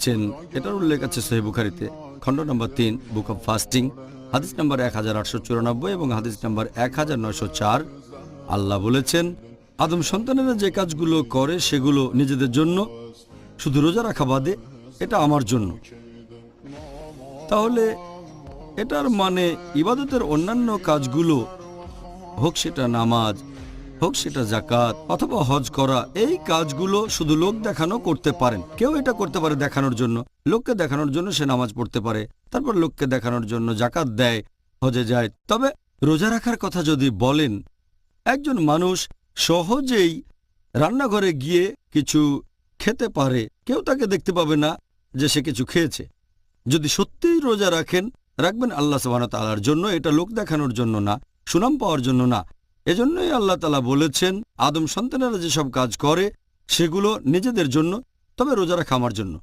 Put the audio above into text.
বলেছেন, এটার উল্লেখ আছে সহিহ বুখারীতে, খণ্ড নম্বর 3, বুক অব ফাস্টিং, হাদিস নম্বর 1894 এবং হাদিস নম্বর 1904। আল্লাহ বলেছেন, আদম সন্তানেরা যে কাজগুলো করে সেগুলো নিজেদের জন্য, শুধু রোজা রাখা বাদে এটা আমার জন্য। তাহলে এটার মানে ইবাদতের অন্যান্য কাজগুলো, হোক সেটা নামাজ, হোক সেটা যাকাত অথবা হজ করা, এই কাজগুলো শুধু লোক দেখানো করতে পারেন। কেউ এটা করতে পারে দেখানোর জন্য, লোককে দেখানোর জন্য সে নামাজ পড়তে পারে, তারপর লোককে দেখানোর জন্য যাকাত দেয়, হজে যায়। তবে রোজা রাখার কথা যদি বলেন, একজন মানুষ সহজেই রান্নাঘরে গিয়ে কিছু খেতে পারে, কেউ তাকে দেখতে পাবে না যে সে কিছু খেয়েছে। যদি সত্যিই রোজা রাখবেন আল্লাহ সুবহানাহু ওয়া তাআলার জন্য, এটা লোক দেখানোর জন্য না, সুনাম পাওয়ার জন্য না। এজন্যই আল্লাহ তাআলা বলেছেন, আদম সন্তানেরা যেসব কাজ করে সেগুলো নিজেদের জন্য, তবে রোজা রাখা আমার জন্য।